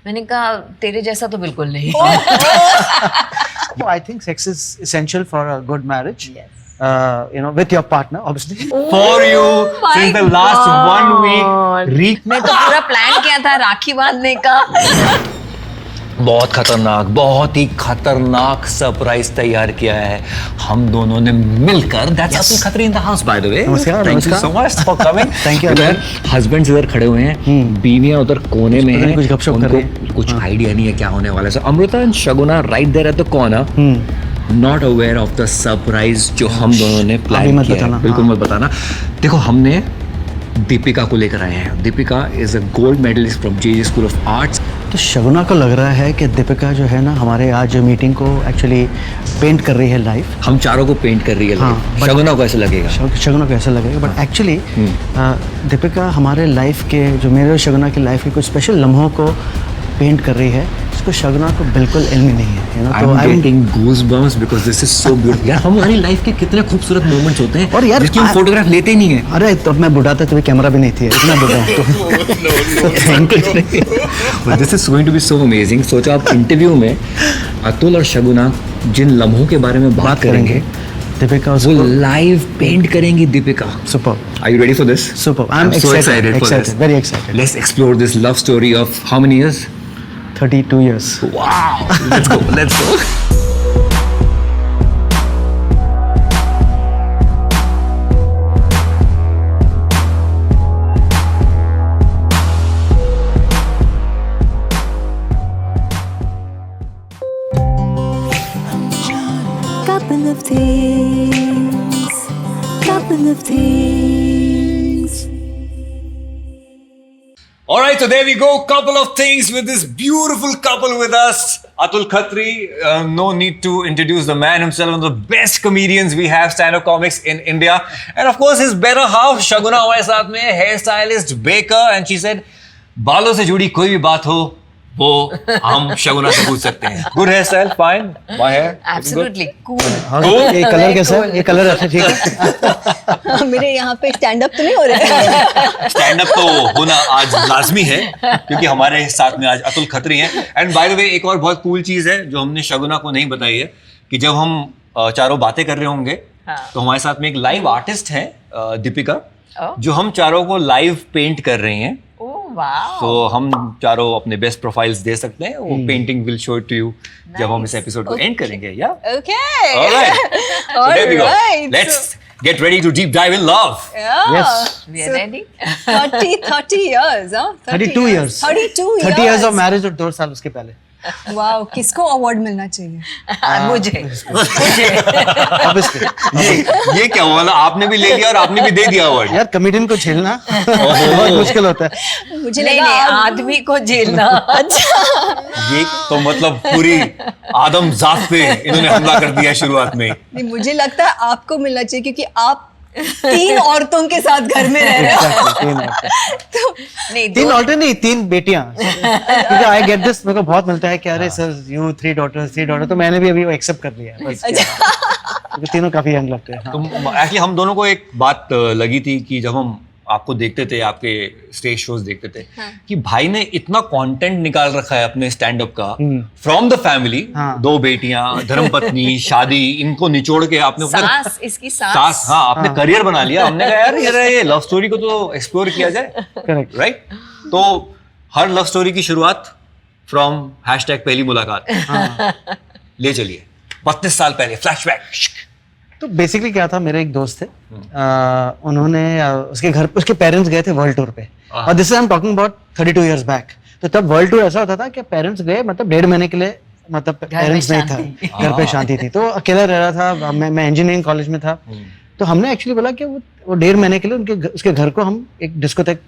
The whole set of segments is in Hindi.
मैंने कहा तेरे जैसा तो बिल्कुल नहीं। I think sex is essential for a good marriage. Yes. With your partner, obviously. For you, since the last 1 week, मैं तो पूरा प्लान किया था राखी बांधने का। बहुत ही खतरनाक सरप्राइज तैयार किया है हम दोनों ने मिलकर। That's Atul Khatri in the house, by the way. Thank you so much for coming. Thank you. Husbands इधर खड़े हुए हैं, बीवियां उधर कोने में हैं, कुछ गपशप कर रही हैं। कुछ आइडिया नहीं है क्या होने वाला है। So Amrita and Shaguna right there at the corner, not aware of the surprise जो हम दोनों ने प्लान किया है। बिल्कुल मत बताना। देखो हमने दीपिका को लेकर आए हैं। Deepika is a gold medalist from JJ school of arts. तो शगुना को लग रहा है कि दीपिका जो है ना हमारे आज मीटिंग को एक्चुअली पेंट कर रही है लाइव। हम चारों को पेंट कर रही है। हाँ, शगुना को ऐसा लगेगा। शगुना को ऐसा लगेगा, बट एक्चुअली दीपिका हमारे लाइफ के जो मेरे और शगुना की लाइफ के कुछ स्पेशल लम्हों को पेंट कर रही है, इसको शगुना को बिल्कुल इल्म नहीं है। I'm getting goosebumps because this is so beautiful। यार हमारी लाइफ के कितने खूबसूरत मोमेंट्स होते हैं और यार जिसकी हम फोटोग्राफ लेते ही नहीं है। अरे तो मैं बुढ़ा था तभी कैमरा भी नहीं थी, इतना बुढ़ा हूँ। This is going to be so amazing। सोचो आप इंटरव्यू में अतुल और शगुना जिन लम्हों के बारे में बात करेंगे, दीपिका वो लाइव पेंट करेंगी। Deepika, super. Are you ready for this? Super। I'm so excited for this। Very excited। Let's explore this love story of how many years? 32 years। Wow। Let's go। Let's go। Couple of things. All right, so there we go. Couple of things with this beautiful couple with us. Atul Khatri, no need to introduce the man himself, one of the best comedians we have, stand-up comics in India. And of course, his better half, Shaguna हमारे साथ में, hairstylist, baker, and she said, बालों से जुड़ी कोई भी बात हो, वो हम शगुना से पूछ सकते हैं। Good hairstyle, fine. My hair, Absolutely cool। ये कलर कैसा है? ये कलर अच्छा ठीक है? मेरे यहाँ पे स्टैंड अप तो नहीं हो रहा है। स्टैंड अप तो होना आज लाजमी है क्योंकि हमारे साथ में आज अतुल खत्री हैं। एंड बाय द वे एक और बहुत कूल चीज है जो हमने शगुना को नहीं बताई है कि जब हम चारों बातें कर रहे होंगे तो हमारे साथ में एक लाइव आर्टिस्ट है दीपिका, जो हम चारों को लाइव पेंट कर रही हैं। तो हम चारों अपने बेस्ट प्रोफाइल्स दे सकते हैं। वो painting will show to you जब हम इस एपिसोड को एंड करेंगे। या okay, alright, so there we go. Let's get ready to deep dive in love। Yes, we are ready। 30 years, huh? 32 years। 30 years of marriage और 2 साल उसके पहले। वाओ, किसको अवार्ड मिलना चाहिए? मुझे ये क्या हुआ? आपने भी ले लिया और आपने भी दे दिया अवार्ड। यार कमेडियन को झेलना बहुत मुश्किल होता है। मुझे नहीं, आदमी को झेलना। अच्छा, ये तो मतलब पूरी आदम जात पे इन्होंने हमला कर दिया शुरुआत में। नहीं, मुझे लगता है आपको मिलना चाहिए क्योंकि आप 3 औरतों के साथ घर में रह रहे हो। तो नहीं, 3 औरतें नहीं, 3 बेटियां। क्योंकि आई गेट दिस, मेरे को बहुत मिलता है कि अरे सर यू 3 daughters, तो मैंने भी अभी वो एक्सेप्ट कर लिया है बस। क्योंकि तीनों काफी यंग लगते हैं। तो एक्चुअली हम दोनों को एक बात लगी थी कि जब हम आपको देखते थे, आपके स्टेज शोज देखते थे, कि भाई ने इतना कंटेंट निकाल रखा है अपने स्टैंड अप का फ्रॉम द फैमिली। 2 बेटियां, धर्मपत्नी, शादी, इनको निचोड़ के आपने सास, इसकी सास, हाँ, आपने करियर बना लिया। हमने कहा यार ये लव स्टोरी को तो एक्सप्लोर किया जाए। Correct, right. तो हर लव स्टोरी की शुरुआत फ्रॉम #पहली मुलाकात ले चलिए 32 साल पहले, फ्लैशबैक। तो बेसिकली क्या था, मेरे एक दोस्त थे, उन्होंने उसके घर पे, उसके पेरेंट्स गए थे वर्ल्ड टूर पे, और this I am talking about 32 years back. तो तब वर्ल्ड टूर ऐसा होता था कि पेरेंट्स गए मतलब 1.5 महीने के लिए, मतलब पेरेंट्स नहीं था, घर पे शांति थी, तो अकेला रह रहा था। मैं इंजीनियरिंग कॉलेज में था, तो हमने एक्चुअली बोला कि वो 1.5 महीने के लिए उसके घर को हम एक डिस्कोटेक,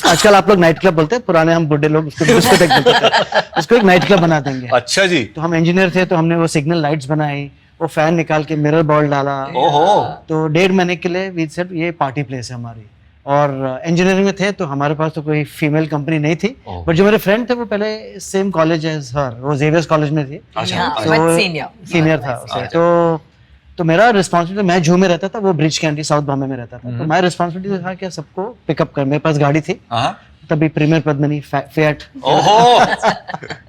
आजकल आप लोग नाइट क्लब बोलते हैं, पुराने हम बुढ़े लोग उसको डिस्कोटेक बोलते थे, उसको एक नाइट क्लब बना देंगे। अच्छा जी। तो हम इंजीनियर थे, तो हमने वो सिग्नल लाइट्स बनाई, वो फैन निकाल के मिरर बॉल डाला। ओहो। तो 1.5 महीने के लिए वी सेड ये पार्टी प्लेस है हमारी। और इंजीनियरिंग में थे तो हमारे पास तो कोई फीमेल कंपनी नहीं थी, बट जो मेरे फ्रेंड थे वो पहले सेम कॉलेज एज हर, वो जेवियर्स कॉलेज में थी। सीनियर था उसे। तो मेरा रिस्पॉन्सिबिलिटी, मैं जू में रहता था, वो ब्रिज कैंडी साउथ बॉम्बे में रहता था, तो मेरा रिस्पॉन्सिबिलिटी था कि सबको पिकअप कर, मेरे पास गाड़ी थी, तभी प्रीमियर पद्मिनी फिएट ओहो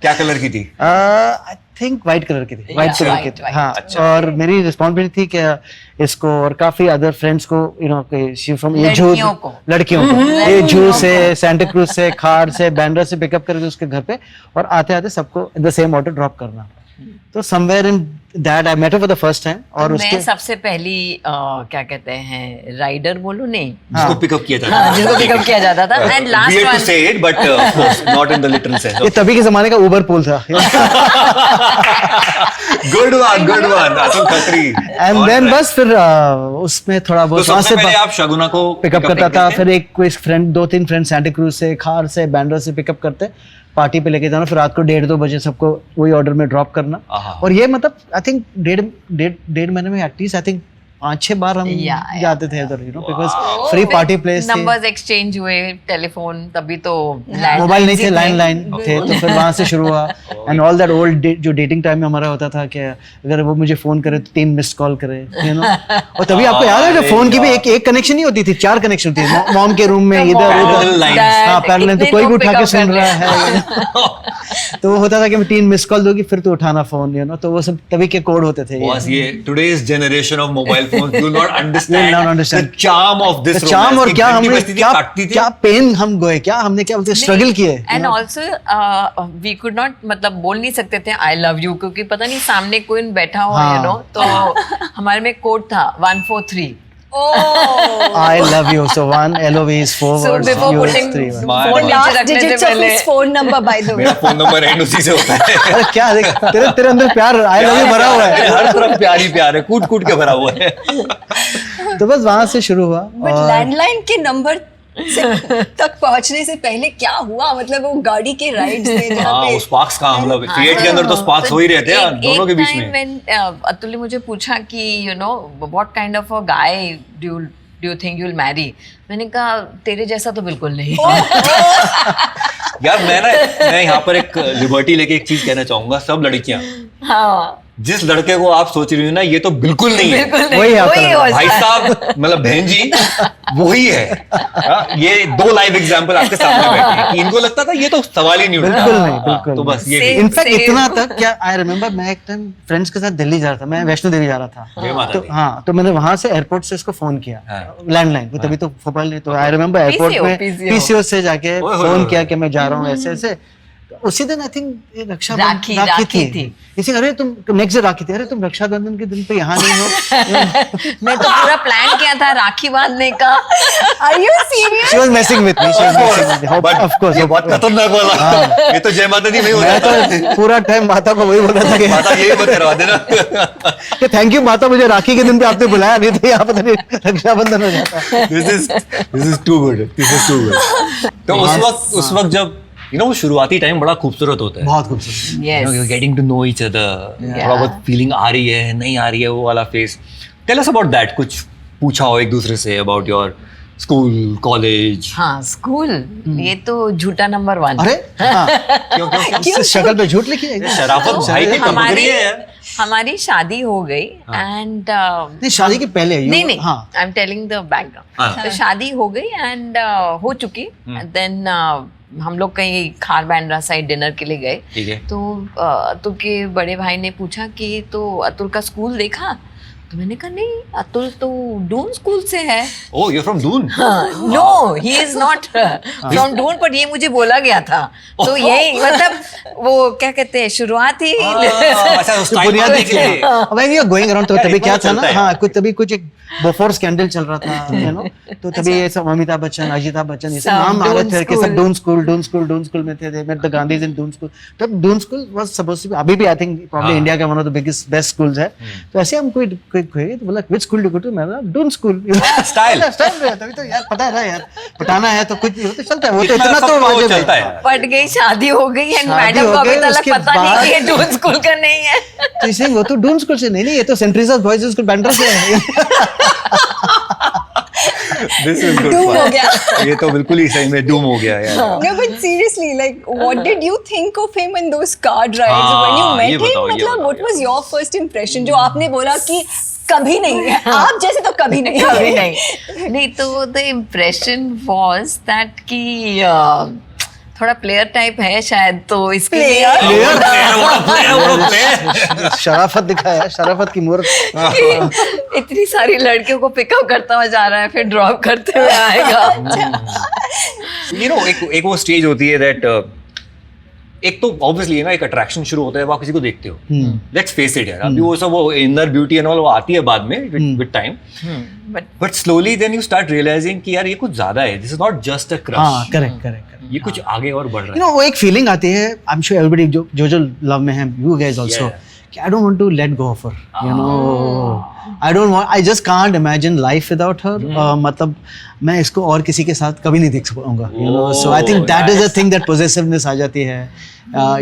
क्या कलर की थी? आई थिंक वाइट कलर की थी, वाइट कलर की थी, हाँ। और मेरी रिस्पॉन्सिबिलिटी थी कि इसको और काफी अदर फ्रेंड्स को शी फ्रॉम लड़कियों को ये जू से सैंटा क्रूज से खार से बैंड्रा से पिकअप करके उसके घर पे और आते आते सबको द सेम ऑटो ड्रॉप करना। तो somewhere in that I met her for the first time. और उसके मैं सबसे पहली क्या कहते हैं राइडर बोलूं नहीं जिसको पिकअप किया जाता हाँ, जिसको पिकअप किया जाता था and last weird to one say it but of course not in the literal sense ये तभी के जमाने का उबर पूल था। good one Atul Khatri. And then बस फिर उसमें थोड़ा तो बहुत वहां सबसे से पहले आप शगुना को पिकअप करता था, फिर एक कोई फ्रेंड 2-3 फ्रेंड सैंटा क्रूज से खार से बैंड्रा से पिकअप करते, पार्टी पे लेके जाना, फिर रात को 1:30-2 बजे सबको वही ऑर्डर में ड्रॉप करना। और ये मतलब आई थिंक डेढ़ महीने में एटलीस्ट आई थिंक 5-6 बार हम जाते थे उधर बिकॉज फ्री पार्टी प्लेस थी। नंबर्स एक्सचेंज हुए, टेलीफोन तभी तो मोबाइल नहीं थे, लैंडलाइन थे, तो फिर वहां से शुरू हुआ। एंड ऑल दैट ओल्ड जो डेटिंग टाइम में हमारा होता था कि अगर वो मुझे फोन करे तो 3 मिस्ड कॉल करे और तभी आपको याद है जब फोन की भी एक कनेक्शन नहीं होती थी, 4 कनेक्शन थी, मॉम के रूम में इधर उधर, हाँ पैरेलल, तो कोई भी उठा के सुन रहा है। तो वो होता था कि मैं 3 मिस्ड कॉल दूंगी फिर तो उठाना फोन, तो वो सब तभी के कोड होते थे। ये today's generation of mobile phones do not understand understand the charm of this charm। और क्या हमने क्या पेन हम गए, क्या हमने क्या बोलते स्ट्रगल किए। And also we could not मतलब बोल नहीं सकते थे आई लव यू क्योंकि पता नहीं सामने कोई बैठा हो तो हमारे में कोड था 143 I love you. So 1 LOV is 4 So words. before You is putting 3 words. phone नीचे Last रखने से digits of पहले his phone number by the way। मेरा फोन नंबर एंड उसी से होता है। अरे क्या देख तेरे अंदर प्यार I love you भरा हुआ है। हर तरफ प्यार ही प्यार है, कूट कूट के भरा हुआ है। तो बस वहां से शुरू हुआ। बट लैंडलाइन के नंबर तक पहुंचने से पहले क्या हुआ, मतलब वो गाड़ी के राइड्स में जहाँ पे स्पार्क्स का मतलब फिएट के अंदर तो स्पार्क्स हो ही रहते हैं दोनों के बीच में। अतुल ने मुझे पूछा कि what kind of a guy do you think you will marry. मैंने कहा तेरे जैसा तो बिल्कुल नहीं। यार मैं यहाँ पर एक लिबर्टी लेके एक चीज कहना चाहूंगा, सब लड़कियां जिस लड़के को आप सोच रही हो ना ये तो बिल्कुल नहीं है, वही भाई साहब मतलब बहन जी वही है। ये 2 लाइव एग्जांपल आपके सामने बैठे हैं कि इनको लगता था ये तो सवाल ही नहीं उठता। बिल्कुल नहीं, बिल्कुल तो बस ये इनफैक्ट इतना तक क्या आई रिमेम्बर मैं एक टाइम फ्रेंड्स के साथ दिल्ली जा रहा था, मैं वैष्णो देवी जा रहा था। तो हाँ तो मैंने वहां से एयरपोर्ट से इसको फोन किया लैंडलाइन, तभी तो मोबाइल नहीं, तो आई रिमेम्बर एयरपोर्ट में पीसीओ से जाके फोन किया कि मैं जा रहा हूँ ऐसे ऐसे। उसी दिन आई थिंक राखी थी। इसी अरे तुम नेक्स्ट डे राखी थी, अरे तुम रक्षाबंधन के दिन पे यहाँ नहीं हो। मैं तो पूरा प्लान किया था राखी बांधने का। Are you serious? She was messing with me. Of course. ये बहुत खतरनाक वाला। ये तो जय माता दी नहीं हो मैं तो पूरा टाइम माता को वही बोला था कि माता यही मत करवा देना कि थैंक यू माता, मुझे राखी के दिन पे आपने बुलाया, नहीं तो यहाँ पता नहीं रक्षाबंधन हो जाता। This is too good. तो उस वक्त जब वो शुरुआती टाइम बड़ा खूबसूरत होता है, बहुत खूबसूरत। Yes. Getting to know each other, थोड़ा बहुत फीलिंग आ रही है नहीं आ रही है, वो वाला face. Tell us about that, कुछ पूछा हो एक दूसरे से अबाउट योर स्कूल कॉलेज। हाँ स्कूल ये तो झूठा नंबर 1। अरे क्यों शक्ल पे झूठ लिखी है, शराफत भाई की टपकरी है यार। हमारी शादी हो गई एंड नहीं शादी के पहले नहीं I am telling the background. तो शादी हो गई एंड हो चुकी, देन हम लोग कहीं खार बैंड्रा साइड डिनर के लिए गए। ठीक है। तो अतुल के बड़े भाई ने पूछा कि तो अतुल का स्कूल देखा, तो मैंने कहा नहीं अतुल तो डून स्कूल से है। Oh you are from Doon? No he is not from Doon, पर ये मुझे बोला गया था। तो यही मतलब वो क्या कहते हैं शुरुआत ही बुनियादी के लिए when you are going around. तो तभी क्या था ना, हाँ कुछ एक बोफोर स्कैंडल चल रहा था तो तभी ये सब अमिताभ बच्चन, अजिताभ बच्चन ये सब नाम आ रहे थे कि सब डून स्कूल में थे। They met the Gandhis in Doon school. तो Doon school was supposed to be, अभी भी आई थिंक प्रॉब्ली इंडिया का one of the biggest best schools है। तो ऐसे हम कोई तो बोला which school do go to, मैं डून स्कूल। स्टाइल तभी तो यार पता है ना यार, पटाना है तो कुछ तो चलता है, वो तो इतना तो वाजिब है। पट गई, शादी हो गई एंड मैडम को अभी तक पता नहीं कि ये डून स्कूल का नहीं है। तो इसे वो तो डून स्कूल से नहीं, ये तो saint Teresa boys school Bandra से है। This is good Doom fun. हो गया। ये तो बिल्कुल ही सही में डूम हो गया यार। No, but seriously, like, what did you think of him in those card rides? हाँ, When you met ये him, बताओ, ये मतलब, बताओ, what ये was your first impression? जो आपने बोला कि कभी नहीं है, आप जैसे तो कभी नहीं है। कभी नहीं तो द इम्प्रेशन वाज दैट कि थोड़ा प्लेयर टाइप है शायद, तो इसके लिए शराफत दिखाया, शराफत की मूर्त। कि इतनी सारी लड़कियों को पिकअप करता हुआ जा रहा है, फिर ड्रॉप करते हुए आएगा। You know, एक वो स्टेज होती है दैट एक तो ऑब्वियसली ना एक अट्रैक्शन शुरू होता है, आप किसी को देखते हो, लेट्स फेस इट यार, अभी वो सब वो इनर ब्यूटी एंड ऑल वो आती है बाद में with time, but slowly then you start realising कि यार ये कुछ ज्यादा है, this is not just a crush. हाँ, करेक्ट। ये कुछ आगे और बढ़ रहा है। You know, वो एक फीलिंग आती है, आई एम श्योर एवरीबडी जो लव में है, यू गाइस आल्सो, कि I don't want to let go of her, you know, I just can't imagine life without her. मतलब मैं इसको और किसी के साथ कभी नहीं देख पाऊंगा, you know, so I think that is a thing, that possessiveness आ जाती है,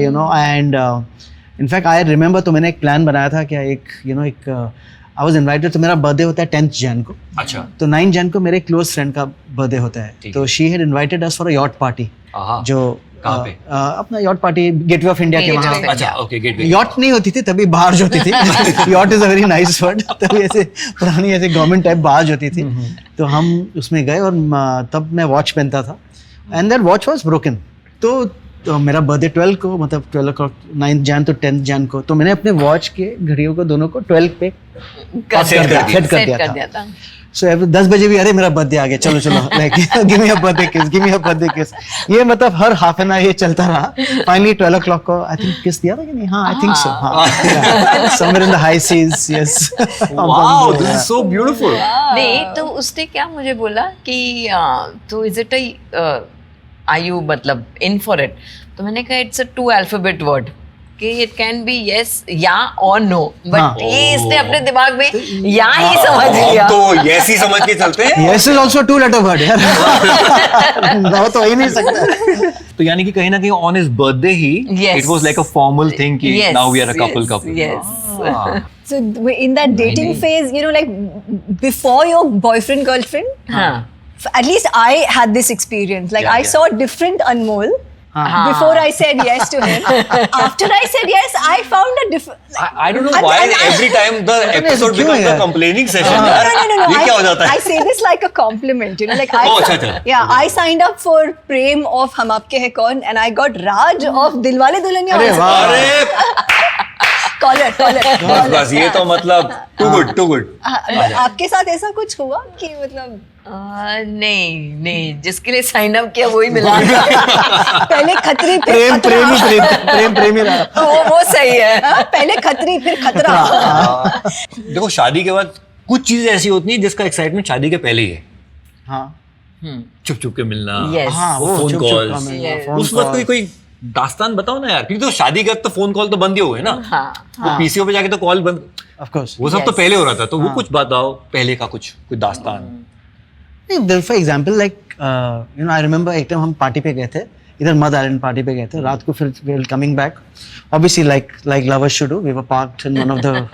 you know. And in fact I remember, तो मैंने एक प्लान बनाया था क्या, एक आई वाज इनवाइटेड, तो मेरा बर्थडे होता है 10th जैन को, अच्छा, तो 9 जैन को मेरे क्लोज फ्रेंड का बर्थडे होता है, तो she had invited us for a yacht party, जो कहाँ पे? अपना yacht party gateway of India के वहाँ। अच्छा, ओके, गेटवे। यॉट नहीं होती थी तभी, बार्ज होती थी। Yacht is a very nice word. तभी ऐसे पुरानी ऐसे गवर्नमेंट टाइप बार्ज होती थी, तो हम उसमें गए, और तब मैं वॉच पहनता था, and that watch was broken. तो मेरा बर्थडे 12 को, मतलब 12 o'clock, 9th जैन तो 10th जैन को, तो मैंने अपने वॉच के घड़ियों को दोनों को 12 पे सेट कर दिया था। सो 10 बजे भी, अरे मेरा बर्थडे आ गया, चलो like give me a birthday किस, गिव मी अ बर्थडे किस, ये मतलब हर हाफ एन आवर ये चलता रहा। फाइनली 12 o'clock को आई थिंक किस दिया था कि नहीं, हाँ आई थिंक सो, हाँ, somewhere in the high seas, yes. Wow, this is so beautiful. नहीं तो उसने क्या मुझे बोला कि तो इज इट आर यू मतलब इन फॉर इट, तो मैंने कहा इट्स अ 2 alphabet वर्ड, कि इट कैन बी यस या और नो, बट ये इसने अपने दिमाग में या ही समझ लिया। तो यस ही समझ के चलते हैं। Yes is also 2 letter word यार। वो तो ही नहीं सकता। तो यानी कि कहीं ना कहीं ऑन हिज बर्थडे ही it was like a formal thing कि now we are a couple. Yes. So in that dating phase, you know, like before your boyfriend girlfriend, at least I had this experience. Like I saw different Anmol. Before I said yes to him. After I said yes, I found a different. I don't know why every time the episode becomes a complaining session. No. ये क्या हो जाता है? I say this like a compliment, you know, like अच्छा. Yeah, I signed up for Prem of हम आपके हैं कौन, and I got Raj of Dilwale Dulhania. अरे वाह, अरे Caller. बस ये तो मतलब too good. आपके साथ ऐसा कुछ हुआ कि मतलब नहीं, जिसके लिए साइन अप किया वही मिला। पहले खतरी फिर प्रेम खतरा। प्रेमी रहा। वो सही है। हाँ, पहले खतरी फिर खतरा। देखो, शादी के बाद कुछ चीजें ऐसी होती हैं जिसका एक्साइटमेंट शादी के पहले ही है। हाँ, छुप के मिलना, Yes. हाँ, वो फोन चुप कॉल, का मिलना, Yes. phone उस वक्त call। कोई दास्तान बताओ ना यार, क्योंकि तो शादी के वक्त तो फोन कॉल तो बंद ही हो गए ना। हाँ। पीसीओ पे जाके तो कॉल बंद, Of course। वो सब तो Yes. पहले हो रहा था, तो वो कुछ बताओ पहले का, कुछ दास्तान। For example like you know, I remember एक टाइम हम पार्टी पे गए थे, इधर मद आइलैंड पार्टी पे गए थे, रात को फिर we were coming back, obviously like lovers should do, we were parked in one of the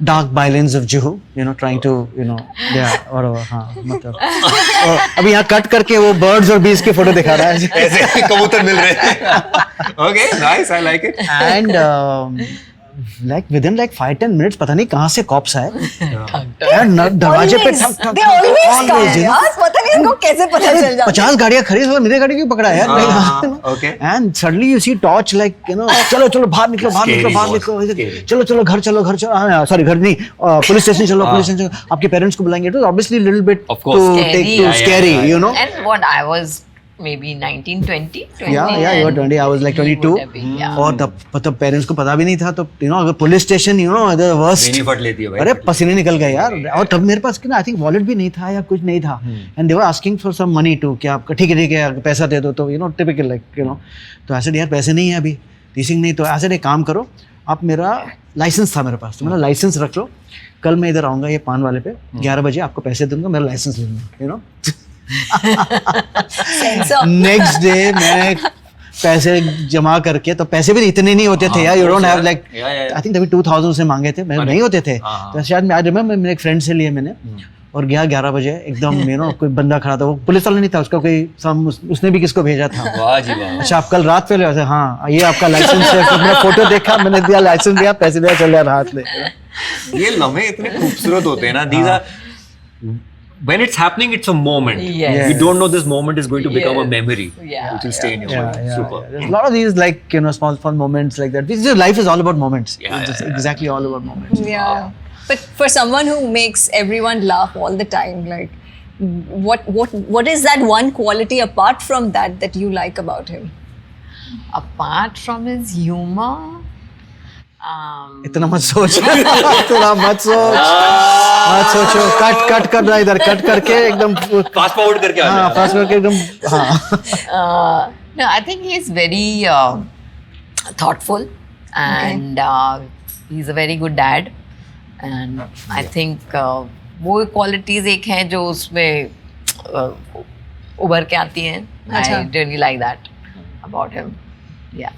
dark bylanes of Juhu, you know, trying to, you know, और हाँ, मतलब अभी यहाँ कट करके वो बर्ड्स और बीज के फोटो दिखा रहा है, ऐसे कबूतर मिल रहे हैं। Okay, nice, I like it. And like within like 5-10 minutes पता नहीं कहाँ से कॉप्स आए, दरवाजे पे ठक ठक, They always come, you know? यार, पता नहीं इनको कैसे पता चल जाता है। 50 गाड़ियां खड़ी और मेरे गाड़ी क्यों पकड़ा है यार? Okay. And suddenly you see torch, like, you know, चलो बाहर निकलो, चलो घर चलो, सॉरी घर नहीं, पुलिस स्टेशन चलो, आपके पेरेंट्स को बुलाएंगे, तो obviously little bit Of course. to take to scary, you know. And what I was maybe 19, 20. Yeah, you were 20, I was like 22. और तब पेरेंट्स को पता भी नहीं था, तो you know, अगर police station, you know, the worst, बेनी फट लेती है भाई। अरे पसीने निकल गए यार, और तब मेरे पास आई थिंक वॉलेट भी नहीं था या कुछ नहीं था, and they were asking for some money to, कि आपका ठीक है पैसा दे दो, तो you know typical like, you know, तो ऐसे यार पैसे नहीं है अभी, टीचिंग नहीं, तो ऐसे एक काम करो, आप मेरा लाइसेंस था मेरे पास, तो मेरा लाइसेंस रख लो, कल मैं इधर आऊँगा ये पान वाले पे 11 बजे, आपको पैसे दूंगा, मेरा लाइसेंस ले लूँगा, यू नो। नेक्स्ट डे मैं पैसे जमा करके, तो पैसे भी इतने नहीं होते थे यार, you don't have like, I think तभी 2000 से मांगे थे, मेरे नहीं होते थे, तो शायद मैं आई रिमेंबर मेरे एक फ्रेंड से लिए मैंने, और गया 11 बजे एकदम कोई बंदा खड़ा था, वो पुलिस वाला नहीं था, उसका कोई उसने भी किसको भेजा था। वाह जी वाह। अच्छा आप कल रात पहले वैसे, हाँ ये आपका लाइसेंस है, फिर मैंने फोटो देखा, मैंने दिया लाइसेंस, दिया पैसे दिया, चल यार हाथ ले। ये लम्हे इतने खूबसूरत होते हैं ना, these are when it's happening, it's a moment. Yes. You don't know this moment is going to become a memory, Yeah. which will stay in your mind. Super. There's a lot of these like small fun moments like that. Life is all about moments. Yeah, It's just yeah, yeah. exactly all about moments. Yeah. But for someone who makes everyone laugh all the time, like what is that one quality apart from that you like about him? Apart from his humor, इतना मत सोच, इतना मत सोचो, कट कर रहा इधर, कट करके एकदम Fast forward करके आ हाँ, जाए। फास्ट करके एकदम हाँ। no, I think he is very thoughtful, and he's a very good dad, and I think वो qualities एक हैं जो उसमें उभर के आती हैं. अच्छा. I really like that about him. Yeah.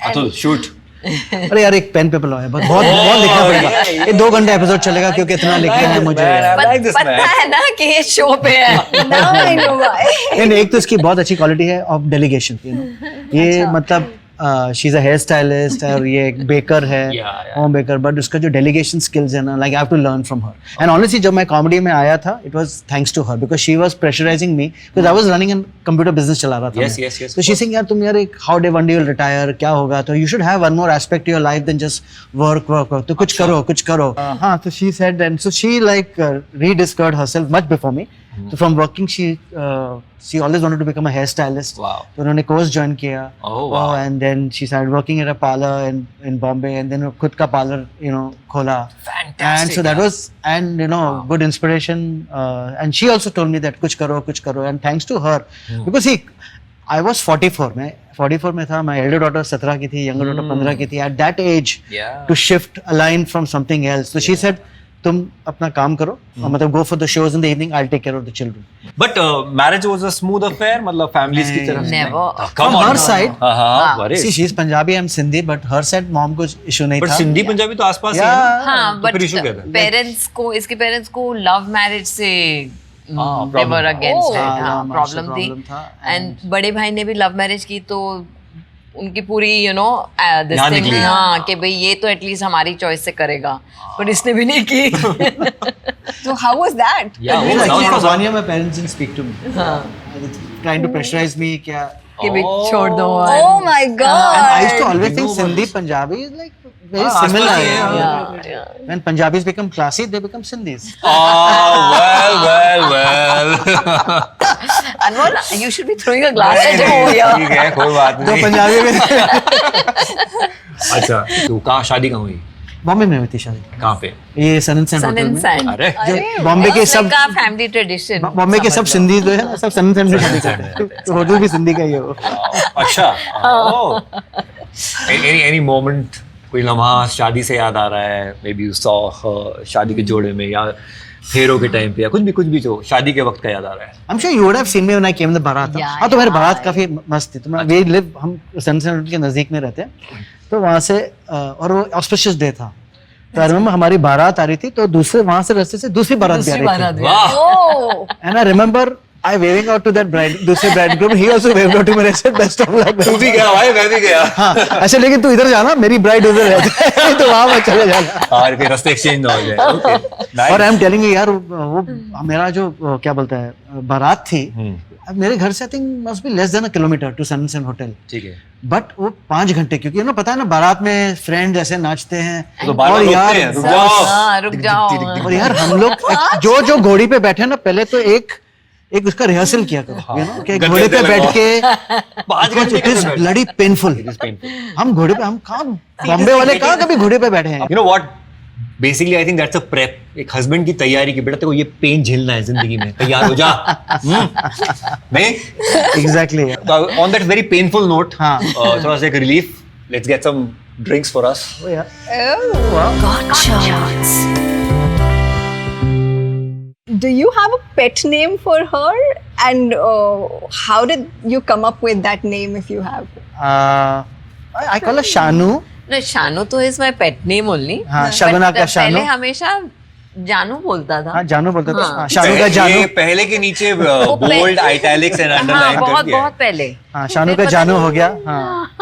Atul shoot. अरे यार एक पेन पेपर लो है, बहुत लिखना पड़ेगा, ये 2 घंटे एपिसोड चलेगा क्योंकि इतना लिखना है मुझे। पता है ना कि ये शो पे है. Now I know why. एक तो इसकी बहुत अच्छी क्वालिटी है ऑफ डेलीगेशन, ये मतलब she is a hair stylist और ये एक बेकर है, होम बेकर, बट उसका जो डेलीगेशन स्किल्स है ना, like I have to learn from her. And honestly जब मैं कॉमेडी में आया था, it was thanks to her, because she was pressurising me, because I was running an computer business चला रहा था। Yes. तो शी सेइंग यार तुम यार एक how day one day will retire, क्या होगा, तो you should have one more aspect to your life then just work, तो कुछ करो। हाँ, तो she said, and so she like rediscovered herself much before me. So from working she always wanted to become a hairstylist. Wow. तो उन्होंने कोर्स ज्वाइन किया। Oh, wow. And then she started working at a parlor in Bombay, and then खुद का parlor खोला। Fantastic. And so that was good inspiration. And she also told me that कुछ करो, and thanks to her, because I was 44 मैं 44 में था, my elder daughter 17 की थी, younger daughter 15 की थी, at that age to shift a line from something else. So she said तुम अपना काम करो, मतलब go for the shows in the evening, I'll take care of the children. But marriage was a smooth affair, मतलब families की तरफ से? Never. Come From on. her side, हाँ, see she's Punjabi, I'm Sindhi, but her side mom को issue नहीं But था। सिंधी पंजाबी तो आसपास ही है Yeah. ना? हाँ, तो but फिर issue क्या था? इसके पेरेंट्स को लव मैरिज से they problem. were against it. हाँ, हाँ, marriage प्रॉब्लम से थी. problem था, And बड़े भाई ने भी लव मैरिज की, तो उनकी पूरी this यहाँ thing, निकली। हाँ, कि भाई ये तो एटलीस्ट हमारी चॉइस से करेगा, पर इसने भी नहीं की. So how was that? Yeah, Actually, that was for awesome. 1 year my parents didn't speak to me. Trying to pressurize me क्या। कि भाई छोड़ दो. Oh my And God. I used to always think Sindhi Punjabi is like very similar. आसपास ही है, Yeah. When Punjabis become classy, they become Sindhis. Well. Anmol, you should be throwing a glass at him over here. ठीक है, कोई बात तो नहीं। पंजाबी में अच्छा, तो कहाँ शादी कहाँ हुई? बॉम्बे में हुई थी शादी, कहाँ पे? ये sun and sand Sun hotel and में। sand. अरे जो बॉम्बे के सब फैमिली ट्रेडिशन. बॉम्बे के सब सिंधी जो है ना, सब सन एंड सैंड में शादी करते हैं, तो होटल भी सिंधी का ही है वो। अच्छा। Any moment, कोई लम्हा शादी से याद आ रहा है? Maybe you saw her शादी के जोड़े में, या फेरों के टाइम पे, या कुछ भी जो शादी के वक्त का याद आ रहा है? I'm sure you would have seen me when I came in the बारात। हाँ, तो मेरे बारात काफी मस्त थी। तो मैं we live, हम सन एंड सैंड के नजदीक में रहते हैं, तो वहाँ से और वो ऑस्पिशियस डे था, तो आई रिमेंबर हमारी बारात आ रही थी, तो दूसरे वहाँ से रास्ते से दूसरी बारात भी आ रही थी। वाह। Oh. And I remember I waving out to that bride, दूसरे bridegroom, he also waved out to me and said best of luck. तू भी गया भाई, मैं भी गया। हाँ, अच्छा लेकिन तू इधर जाना, मेरी bride उधर रह जाए, तो वहाँ मत चले जाना। और फिर रास्ते एक्सचेंज ना हो जाए। Okay. और आई एम टेलिंग यू यार, वो मेरा जो क्या बोलता है बारात थी, मेरे घर से I think must be less than a kilometre to Sun and hotel, ठीक है। बट वो 5 घंटे, क्योंकि पता है ना बारात में फ्रेंड ऐसे नाचते हैं, तो बार-बार और रोकते यार हैं, रुक जाओ। हाँ, रुक जाओ. और यार हम लोग जो घोड़ी पे बैठे ना, पहले तो एक उसका रिहर्सल किया करो, कि घोड़े पे बैठ के 5 घंटे इट इज ब्लडी पेनफुल। हम घोड़े पे, हम कहाँ बॉम्बे वाले कहाँ कभी घोड़े पे बैठे हैं? You know what? Basically, I think that's a prep. एक हस्बैंड की तैयारी की, बेटा तेरे को ये पेन झेलना है जिंदगी में, तैयार हो जा। नहीं? Exactly. On that very painful note, हाँ। थोड़ा सा एक relief. Let's get some drinks for us. Oh, yeah. Do you have a pet name for her? And how did you come up with that name if you have? I call her Shanu. No, Shanu तो is my pet name only. हाँ, शगुना का पहले शानू। हमेशा जानू बोलता था। हाँ जानू बोलता था। हाँ, शानू का जानू। ये पहले के नीचे बोल्ड आइटैलिक्स एंड अंडरलाइन कर बहुत दिया है। बहुत पहले। हाँ शानू का जानू हो गया। हाँ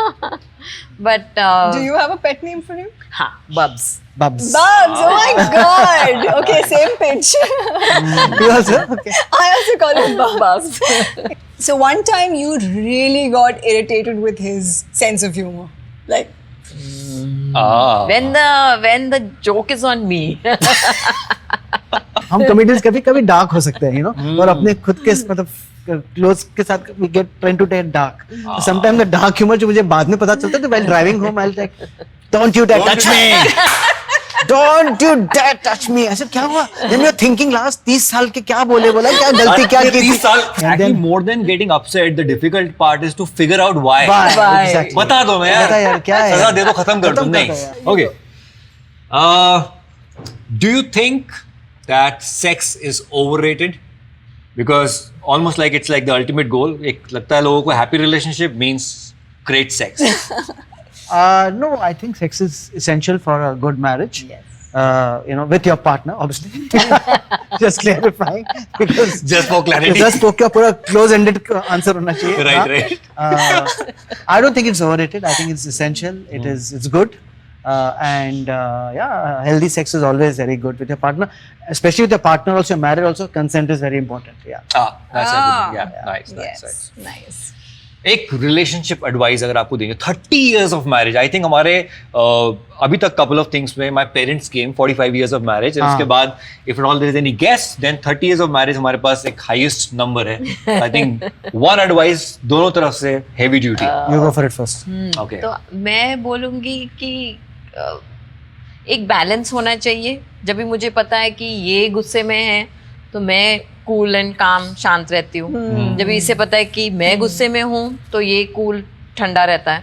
but Do you have a pet name for him? हाँ, बब्स। Bubs. Bugs. Oh my God. Okay, same pitch. You also? Okay. I also call him Bugs. So one time you really got irritated with his sense of humor, like. When the joke is on me. हम कॉमेडियंस कभी कभी डार्क हो सकते हैं, यू नो, और अपने खुद के मतलब क्लोज के साथ we get trying to take dark. Sometime the dark humour जो मुझे बाद में पता चलता है, तो while driving home I will like don't you dare touch me, don't you dare touch me. ऐसा क्या हुआ? When you're thinking last 30 साल के क्या बोला क्या गलती क्या की थी? 30 साल। Actually, more than getting upset, the difficult part is to figure out why. Exactly. बता दो मैं यार। बता यार क्या है? सजा दे दो, खत्म कर दो। नहीं। Okay. Do you think that sex is overrated? Because almost like it's like the ultimate goal. एक लगता है लोगों को happy relationship means great sex. No, I think sex is essential for a good marriage. Yes. You know, with your partner, obviously. Just clarifying, because Just for clarity. just for पूरा close-ended answer होना चाहिए। Right, right. I don't think it's overrated. I think it's essential. It's good. And yeah, healthy sex is always very good with your partner, especially with your partner also married. Also, consent is very important. Yeah. That's a good. Yeah, nice, nice, Yes, nice. एक रिलेशनशिप एडवाइस अगर आपको देंगे 30 years of marriage, I think हमारे अभी तक कपल ऑफ थिंग्स में my parents came 45 years of marriage, और उसके बाद if at all there is any guess then 30 years of marriage हमारे पास एक हाईएस्ट नंबर है। आई थिंक वन एडवाइस दोनों तरफ से heavy duty. You go for it first. Okay. तो मैं बोलूंगी कि एक बैलेंस होना चाहिए। जब भी मुझे पता है कि ये गुस्से में है तो मैं कूल एंड काम शांत रहती हूँ। जब इसे पता है कि मैं गुस्से में हूँ तो ये कूल ठंडा रहता है।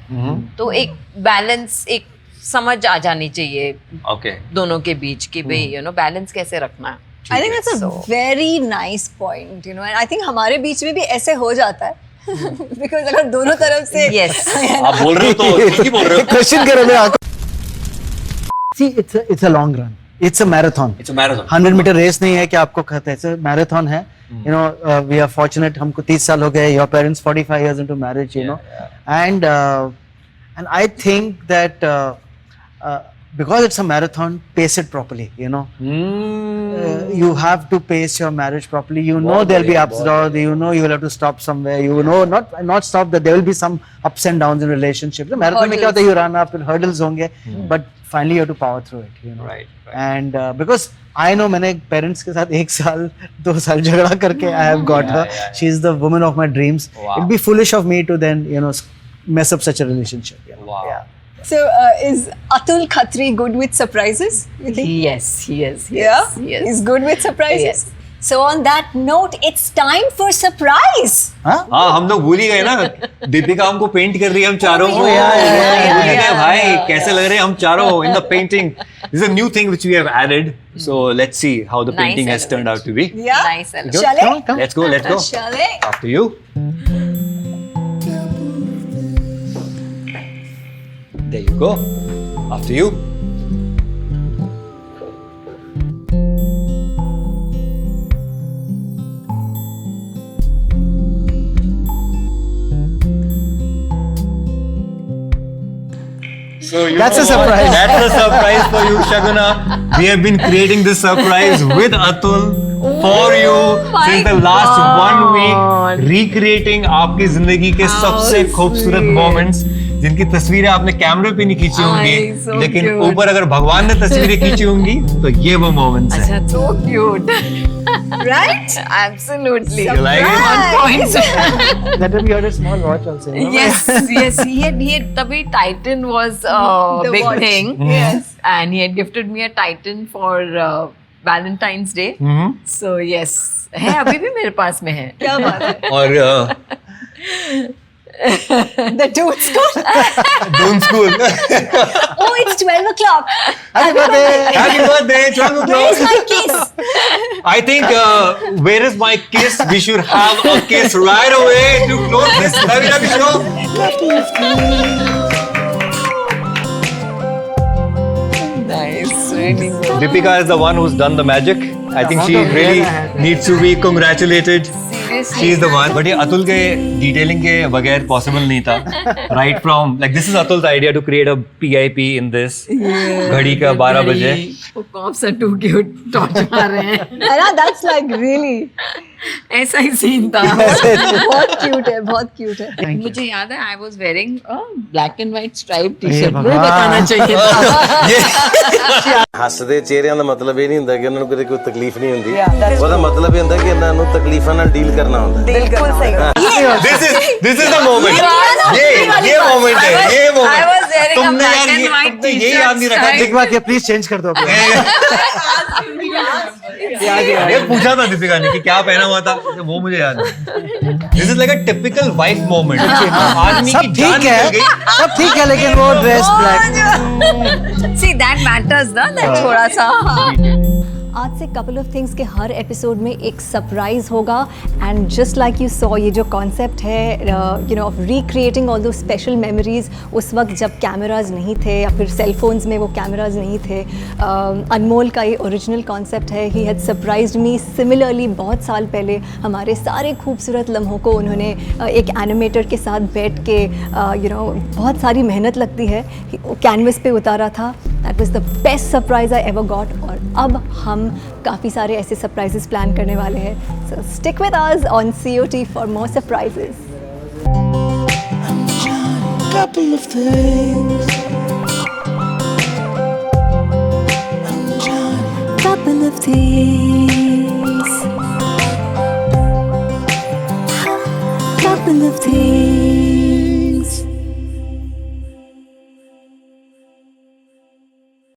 तो एक बैलेंस, एक समझ आ जानी चाहिए ओके दोनों के बीच कि भाई यू नो बैलेंस कैसे रखना है। I think that's a very nice point, you know, and I think हमारे बीच में भी ऐसे हो जाता है because अगर दोनों तरफ से Yes. आप बोल रहे हो तो ठीक ही बोल रहे हो। Question करो मेरे आपको। See, it's a long run. It's a marathon. It's a marathon. 100 metre race नहीं है कि आपको कहते हैं, मैराथन है। You know, we are fortunate. हमको 30 साल हो गए. Your parents 45 years into marriage. You know, and I think that because it's a marathon, pace it properly. You know, you have to pace your marriage properly. You know there'll be ups and downs. You know you will have to stop somewhere. You know not stop that there will be some ups and downs in relationships. The marathon में क्या होता है? You run up, hurdles होंगे, but finally you have to power through it. You know. Right. And because I know मैंने पेरेंट्स के साथ 1 साल 2 साल झगड़ा करके I have got her. She is the woman of my dreams. Wow. It'd be foolish of me to then mess up such a relationship. You know? Wow. Yeah. So is Atul Khatri good with surprises? You think? Yes, yes, Yeah, yes. he's good with surprises. Yes. So on that note, it's time for surprise. हाँ? हाँ हम लोग भूल ही गए ना, दीपिका हमको पेंट कर रही है हम चारों को। yeah, भूल ही गए भाई कैसे लग रहे हैं हम चारों in the painting. This is a new thing which we have added, so let's see how the Nice painting has turned out to be. Yeah. Nice element. Go, Shall I? come on, come. Let's go, let's go. Shall I? After you. There you go. After you. So That's a surprise. That's a surprise for you, Shaguna. We have been creating this surprise with Atul for you since the last 1 week, recreating आपकी जिंदगी के सबसे खूबसूरत moments जिनकी तस्वीरें आपने कैमरे पे नहीं खींची होंगी, so लेकिन cute. ऊपर अगर भगवान ने तस्वीरें खींची होंगी तो ये वो moments हैं। अच्छा, so cute. Right? Absolutely. You like it? On point. That will be a small watch also. You know? Yes, yes. He had तभी Titan was a The big watch. thing. Yes. And he had gifted me a Titan for Valentine's Day. So yes, है अभी भी मेरे पास में है. क्या बात है? और The dude school. Doon school. Oh, it's 12 o'clock. Happy birthday. Happy birthday, 12 Where is o'clock. my kiss? I think where is my kiss? We should have a kiss right away to close this lovely show. Nice, really good. Deepika is the one who's done the magic. I think she really needs to be congratulated. She is the one. But ये अतुल के detailing के बगैर possible नहीं था. Right from like this is Atul's idea to create a PIP in this. घड़ी का 12 बजे. वो cops are too cute. torture कर रहे हैं. That's like really. ऐसा ही सीन था. बहुत cute है, बहुत cute है. मुझे याद है I was wearing a black and white striped t-shirt. वो भगवान. बताना चाहिए था. ਹੱਸਦੇ ਚਿਹਰਿਆਂ ਦਾ ਮਤਲਬ ਇਹ ਨਹੀਂ ਹੁੰਦਾ ਕਿ ਉਹਨਾਂ ਨੂੰ ਕਦੇ ਕੋਈ ਤਕਲੀਫ ਨਹੀਂ ਹੁੰਦੀ ਉਹਦਾ ਮਤਲਬ ਇਹ ਹੁੰਦਾ ਕਿ ਇਹਨਾਂ ਨੂੰ ਤਕਲੀਫਾਂ ਨਾਲ ਡੀਲ ਕਰਨਾ ਹੁੰਦਾ बिल्कुल सही. This is the moment. ये moment है. ये I was moment. wearing a तुमने black यार and white तुमने ये याद नहीं रखा. t-shirt. दीपिका के प्लीज चेंज कर दो ये पूछा था दीपिका ने कि क्या पहना हुआ था. वो मुझे याद है. This is like a typical wife moment. आदमी सब की जान ठीक है निकल गई. सब ठीक है लेकिन वो dress black See that matters ना that थोड़ा सा. आज से कपल ऑफ थिंग्स के हर एपिसोड में एक सरप्राइज होगा and just like you saw ये जो कॉन्सेप्ट है you no of recreating all दो स्पेशल मेमोरीज उस वक्त जब कैमराज नहीं थे या फिर सेल फोन्स में वो कैमराज नहीं थे. अनमोल का ये ओरिजिनल कॉन्सेप्ट है. He had surprised me similarly बहुत साल पहले. हमारे सारे खूबसूरत लम्हों को उन्होंने एक एनिमेटर के साथ बैठ के यू नो बहुत सारी मेहनत लगती है कैनवस पे उतारा था. That was the best surprise I ever got. और अब हम काफ़ी सारे ऐसे सरप्राइजेस प्लान करने वाले हैं. सो stick with us on COT for more surprises. Couple of things. Couple of things. Couple of things.